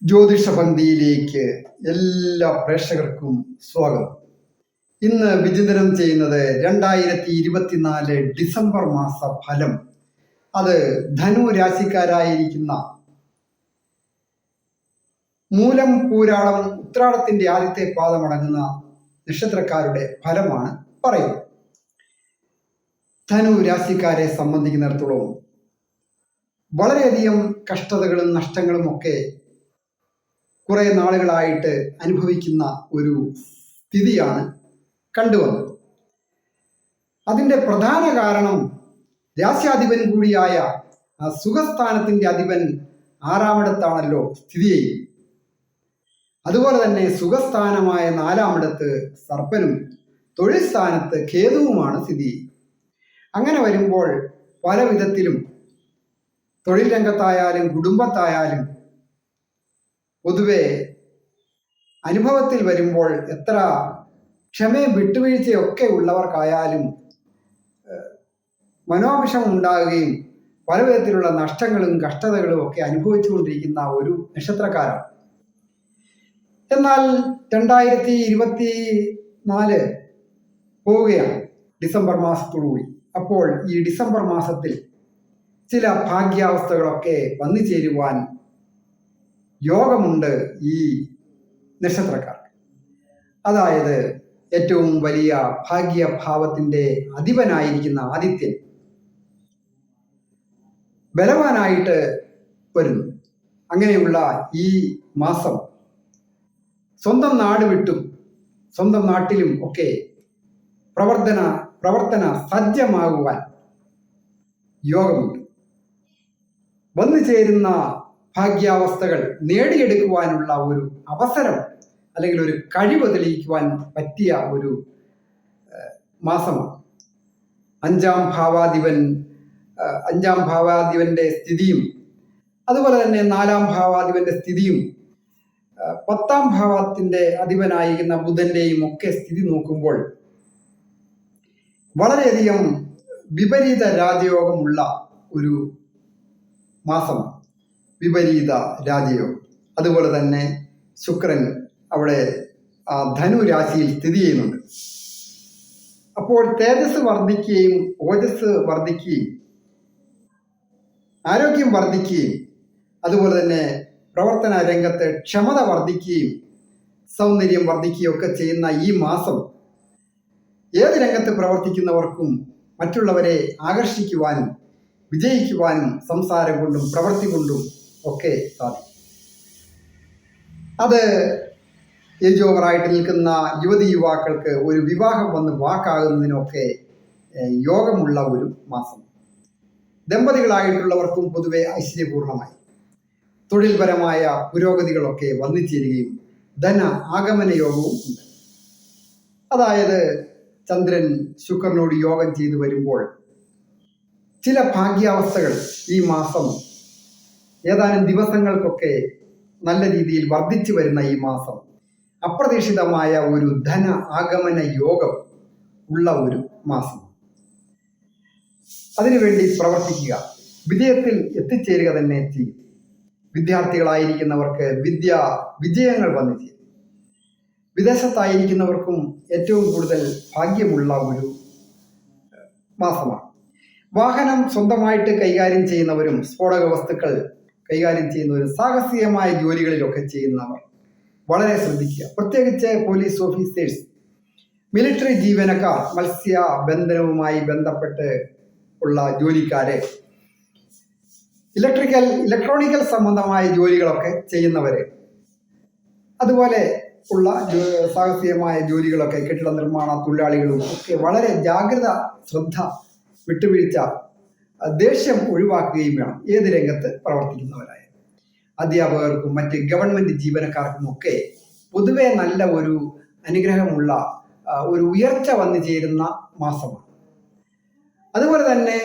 ജ്യോതിഷ പന്തിയിലേക്ക് എല്ലാ പ്രേക്ഷകർക്കും സ്വാഗതം. ഇന്ന് വിചിന്തനം ചെയ്യുന്നത് 2024 ഡിസംബർ മാസ ഫലം. അത് ധനു രാശിക്കാരായിരിക്കുന്ന മൂലം, പൂരാടം, ഉത്രാടത്തിന്റെ ആദ്യത്തെ പാദമടങ്ങുന്ന നക്ഷത്രക്കാരുടെ ഫലമാണ് പറയുന്നത്. ധനു രാശിക്കാരെ സംബന്ധിക്കുന്നിടത്തോളം വളരെയധികം കഷ്ടതകളും നഷ്ടങ്ങളും ഒക്കെ കുറെ നാളുകളായിട്ട് അനുഭവിക്കുന്ന ഒരു സ്ഥിതിയാണ് കണ്ടുവന്നത്. അതിൻ്റെ പ്രധാന കാരണം രാശ്യാധിപൻ കൂടിയായ സുഖസ്ഥാനത്തിന്റെ അധിപൻ 6ാമിടത്താണല്ലോ സ്ഥിതി ചെയ്യുന്നത്. അതുപോലെ തന്നെ സുഖസ്ഥാനമായ 4ാമിടത്ത് സർപ്പനും തൊഴിൽ സ്ഥാനത്ത് കേതുവുമാണ് സ്ഥിതി ചെയ്യുന്നത്. അങ്ങനെ വരുമ്പോൾ പല വിധത്തിലും തൊഴിൽ രംഗത്തായാലും കുടുംബത്തായാലും പൊതുവെ അനുഭവത്തിൽ വരുമ്പോൾ എത്ര ക്ഷമയും വിട്ടുവീഴ്ചയൊക്കെ ഉള്ളവർക്കായാലും മനോവിഷമം ഉണ്ടാകുകയും പല വിധത്തിലുള്ള നഷ്ടങ്ങളും കഷ്ടതകളും ഒക്കെ അനുഭവിച്ചുകൊണ്ടിരിക്കുന്ന ഒരു നക്ഷത്രക്കാരാണ്. എന്നാൽ 2024 പോവുകയാണ് ഡിസംബർ മാസത്തോടുകൂടി. അപ്പോൾ ഈ ഡിസംബർ മാസത്തിൽ ചില ഭാഗ്യാവസ്ഥകളൊക്കെ വന്നു ചേരുവാൻ യോഗമുണ്ട് ഈ നക്ഷത്രക്കാർക്ക്. അതായത് ഏറ്റവും വലിയ ഭാഗ്യഭാവത്തിന്റെ അധിപനായിരിക്കുന്ന ആദിത്യൻ ബലവാനായിട്ട് വരുന്നു. അങ്ങനെയുള്ള ഈ മാസം സ്വന്തം നാട് വിട്ടും സ്വന്തം നാട്ടിലും ഒക്കെ പ്രവർത്തന സജ്ജമാകുവാൻ യോഗമുണ്ട്. വന്നു ചേരുന്ന ഭാഗ്യാവസ്ഥകൾ നേടിയെടുക്കുവാനുള്ള ഒരു അവസരം അല്ലെങ്കിൽ ഒരു കഴിവ് തെളിയിക്കുവാൻ പറ്റിയ ഒരു മാസമാണ്. 5ാം ഭാവാധിപന്റെ സ്ഥിതിയും അതുപോലെ തന്നെ 4ാം ഭാവാധിപന്റെ സ്ഥിതിയും 10ാം ഭാവത്തിന്റെ അധിപനായിരിക്കുന്ന ബുധന്റെയും ഒക്കെ സ്ഥിതി നോക്കുമ്പോൾ വളരെയധികം വിപരീത രാജയോഗമുള്ള ഒരു മാസമാണ്. വിപരീത രാജയോഗം. അതുപോലെ തന്നെ ശുക്രൻ അവിടെ ധനു രാശിയിൽ സ്ഥിതി ചെയ്യുന്നുണ്ട്. അപ്പോൾ തേജസ് വർദ്ധിക്കുകയും ഓജസ് വർദ്ധിക്കുകയും ആരോഗ്യം വർദ്ധിക്കുകയും അതുപോലെ തന്നെ പ്രവർത്തന രംഗത്ത് ക്ഷമത വർദ്ധിക്കുകയും സൗന്ദര്യം വർദ്ധിക്കുകയും ഒക്കെ ചെയ്യുന്ന ഈ മാസം ഏത് രംഗത്ത് പ്രവർത്തിക്കുന്നവർക്കും മറ്റുള്ളവരെ ആകർഷിക്കുവാനും വിജയിക്കുവാനും സംസാരം കൊണ്ടും പ്രവൃത്തി കൊണ്ടും ഒക്കെ സാധിക്കും. അത് ഏജ് ഓവറായിട്ട് നിൽക്കുന്ന യുവതി യുവാക്കൾക്ക് ഒരു വിവാഹം വന്ന് വാക്കാകുന്നതിനൊക്കെ യോഗമുള്ള ഒരു മാസം. ദമ്പതികളായിട്ടുള്ളവർക്കും പൊതുവെ ഐശ്വര്യപൂർണമായി തൊഴിൽപരമായ പുരോഗതികളൊക്കെ വന്നു ചേരുകയും ധന ആഗമന യോഗവും ഉണ്ട്. അതായത് ചന്ദ്രൻ ശുക്രനോട് യോഗം ചെയ്തു വരുമ്പോൾ ചില ഭാഗ്യാവസ്ഥകൾ ഈ മാസം ഏതാനും ദിവസങ്ങൾക്കൊക്കെ നല്ല രീതിയിൽ വർദ്ധിച്ചു വരുന്ന ഈ മാസം അപ്രതീക്ഷിതമായ ഒരു ധന ആഗമന യോഗം ഉള്ള ഒരു മാസം. അതിനുവേണ്ടി പ്രവർത്തിക്കുക, വിജയത്തിൽ എത്തിച്ചേരുക തന്നെ ചെയ്യും. വിദ്യാർത്ഥികളായിരിക്കുന്നവർക്ക് വിജയങ്ങൾ വന്നു ചേരും. വിദേശത്തായിരിക്കുന്നവർക്കും ഏറ്റവും കൂടുതൽ ഭാഗ്യമുള്ള ഒരു മാസമാണ്. വാഹനം സ്വന്തമായിട്ട് കൈകാര്യം ചെയ്യുന്നവരും സ്ഫോടക വസ്തുക്കൾ കൈകാര്യം ചെയ്യുന്നവരും സാഹസികമായ ജോലികളിലൊക്കെ ചെയ്യുന്നവർ വളരെ ശ്രദ്ധിക്കുക. പ്രത്യേകിച്ച് പോലീസ് ഓഫീസേഴ്സ്, മിലിറ്ററി ജീവനക്കാർ, മത്സ്യബന്ധനവുമായി ബന്ധപ്പെട്ട് ഉള്ള ജോലിക്കാരെ, ഇലക്ട്രോണിക്കൽ സംബന്ധമായ ജോലികളൊക്കെ ചെയ്യുന്നവര്, അതുപോലെ ഉള്ള സാഹസികമായ ജോലികളൊക്കെ കെട്ടിട നിർമ്മാണ തൊഴിലാളികളും ഒക്കെ വളരെ ജാഗ്രത, ശ്രദ്ധ, വിട്ടുവീഴ്ച, ദേഷ്യം ഒഴിവാക്കുകയും വേണം ഏത് രംഗത്ത് പ്രവർത്തിക്കുന്നവരായ. അധ്യാപകർക്കും മറ്റ് ഗവൺമെന്റ് ജീവനക്കാർക്കും ഒക്കെ പൊതുവെ നല്ല ഒരു അനുഗ്രഹമുള്ള ഒരു ഉയർച്ച വന്നു ചേരുന്ന മാസമാണ്. അതുപോലെ തന്നെ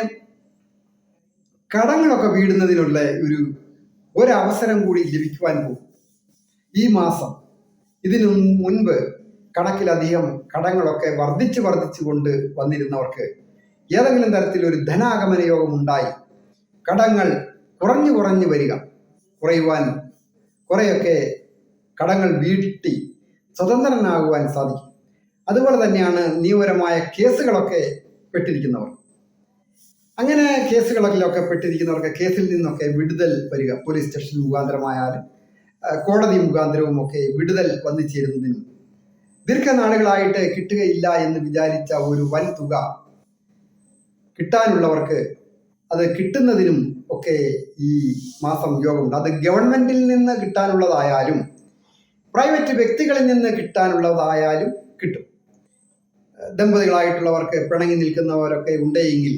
കടങ്ങളൊക്കെ വീടുന്നതിനുള്ള ഒരവസരം കൂടി ലഭിക്കുവാൻ പോകും ഈ മാസം. ഇതിനു മുൻപ് കണക്കിലധികം കടങ്ങളൊക്കെ വർദ്ധിച്ചു കൊണ്ട് വന്നിരുന്നവർക്ക് ഏതെങ്കിലും തരത്തിൽ ഒരു ധനാഗമന യോഗം ഉണ്ടായി കടങ്ങൾ കുറഞ്ഞു കുറയുവാൻ കുറേയൊക്കെ കടങ്ങൾ വീട്ടി സ്വതന്ത്രനാകുവാൻ സാധിക്കും. അതുപോലെ തന്നെയാണ് നിയമപരമായ കേസുകളൊക്കെ പെട്ടിരിക്കുന്നവർ. അങ്ങനെ കേസുകളിലൊക്കെ പെട്ടിരിക്കുന്നവർക്ക് കേസിൽ നിന്നൊക്കെ വിടുതൽ വരിക, പോലീസ് സ്റ്റേഷൻ മുഖാന്തരമായാലും കോടതി മുഖാന്തരവും ഒക്കെ വിടുതൽ വന്നു ചേരുന്നതിനും ദീർഘനാളുകളായിട്ട് കിട്ടുകയില്ല എന്ന് വിചാരിച്ച ഒരു വൻ തുക കിട്ടാനുള്ളവർക്ക് അത് കിട്ടുന്നതിനും ഒക്കെ ഈ മാസം യോഗമുണ്ട്. അത് ഗവൺമെന്റിൽ നിന്ന് കിട്ടാനുള്ളതായാലും പ്രൈവറ്റ് വ്യക്തികളിൽ നിന്ന് കിട്ടാനുള്ളതായാലും കിട്ടും. ദമ്പതികളായിട്ടുള്ളവർക്ക് പിണങ്ങി നിൽക്കുന്നവരൊക്കെ ഉണ്ടെങ്കിൽ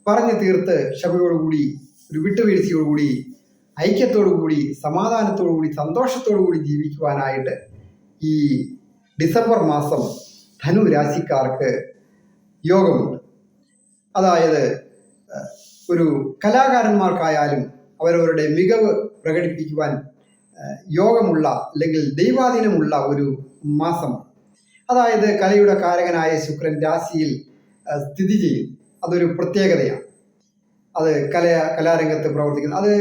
പറഞ്ഞു തീർത്ത് ക്ഷമയോടുകൂടി, ഒരു വിട്ടുവീഴ്ചയോടുകൂടി, ഐക്യത്തോടുകൂടി, സമാധാനത്തോടുകൂടി, സന്തോഷത്തോടുകൂടി ജീവിക്കുവാനായിട്ട് ഈ ഡിസംബർ മാസം ധനു രാശിക്കാർക്ക് യോഗമുണ്ട്. അതായത് ഒരു കലാകാരന്മാർക്കായാലും അവരവരുടെ മികവ് പ്രകടിപ്പിക്കുവാൻ യോഗമുള്ള അല്ലെങ്കിൽ ദൈവാധീനമുള്ള ഒരു മാസമാണ്. അതായത് കലയുടെ കാരകനായ ശുക്രൻ രാശിയിൽ സ്ഥിതി ചെയ്യും. അതൊരു പ്രത്യേകതയാണ്. അത് കലാരംഗത്ത് പ്രവർത്തിക്കുന്നു. അത്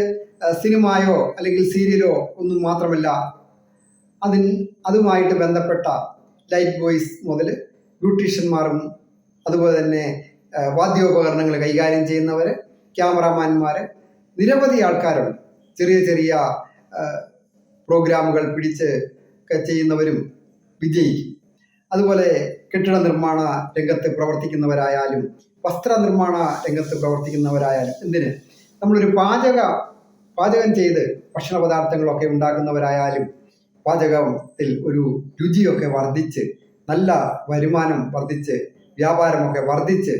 സിനിമയോ അല്ലെങ്കിൽ സീരിയലോ ഒന്നും മാത്രമല്ല, അതുമായിട്ട് ബന്ധപ്പെട്ട ലൈറ്റ് ബോയ്സ് മുതൽ ബ്യൂട്ടീഷ്യന്മാരും അതുപോലെ തന്നെ വാദ്യോപകരണങ്ങൾ കൈകാര്യം ചെയ്യുന്നവർ, ക്യാമറാമാന്മാർ, നിരവധി ആൾക്കാരുണ്ട്. ചെറിയ ചെറിയ പ്രോഗ്രാമുകൾ പിടിച്ച് ചെയ്യുന്നവരും വിജയിക്കും. അതുപോലെ കെട്ടിട നിർമ്മാണ രംഗത്ത് പ്രവർത്തിക്കുന്നവരായാലും വസ്ത്രനിർമ്മാണ രംഗത്ത് പ്രവർത്തിക്കുന്നവരായാലും, എന്തിന് നമ്മളൊരു പാചകം ചെയ്ത് ഭക്ഷണ പദാർത്ഥങ്ങളൊക്കെ ഉണ്ടാക്കുന്നവരായാലും പാചകത്തിൽ ഒരു രുചിയൊക്കെ വർദ്ധിച്ച്, നല്ല വരുമാനം വർദ്ധിച്ച്, വ്യാപാരമൊക്കെ വർദ്ധിച്ച്,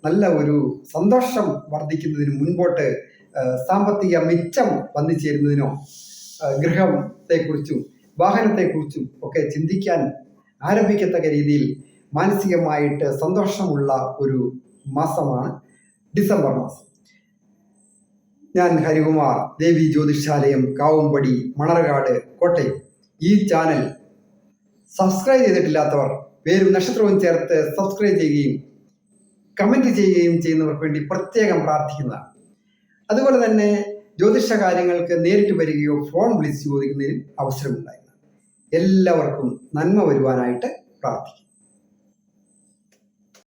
നല്ല ഒരു സന്തോഷം വർദ്ധിക്കുന്നതിന് മുൻപോട്ട് സാമ്പത്തിക മിച്ചം വന്നു ചേരുന്നതിനോ ഗൃഹത്തെക്കുറിച്ചും വാഹനത്തെക്കുറിച്ചും ഒക്കെ ചിന്തിക്കാൻ ആരംഭിക്കത്തക്ക രീതിയിൽ മാനസികമായിട്ട് സന്തോഷമുള്ള ഒരു മാസമാണ് ഡിസംബർ മാസം. ഞാൻ ഹരികുമാർ, ദേവി ജ്യോതിഷാലയം, കാവുംപടി, മണർകാട്, കോട്ടയം. ഈ ചാനൽ സബ്സ്ക്രൈബ് ചെയ്തിട്ടില്ലാത്തവർ പേരും നക്ഷത്രവും ചേർത്ത് സബ്സ്ക്രൈബ് ചെയ്യുകയും കമൻറ്റ് ചെയ്യുകയും ചെയ്യുന്നവർക്ക് വേണ്ടി പ്രത്യേകം പ്രാർത്ഥിക്കുന്നതാണ്. അതുപോലെ തന്നെ ജ്യോതിഷ കാര്യങ്ങൾക്ക് നേരിട്ട് വരികയോ ഫോൺ വിളിച്ച് ചോദിക്കുന്നതിനും അവസരമുണ്ടായിരുന്നു. എല്ലാവർക്കും നന്മ വരുവാനായിട്ട് പ്രാർത്ഥിക്കും.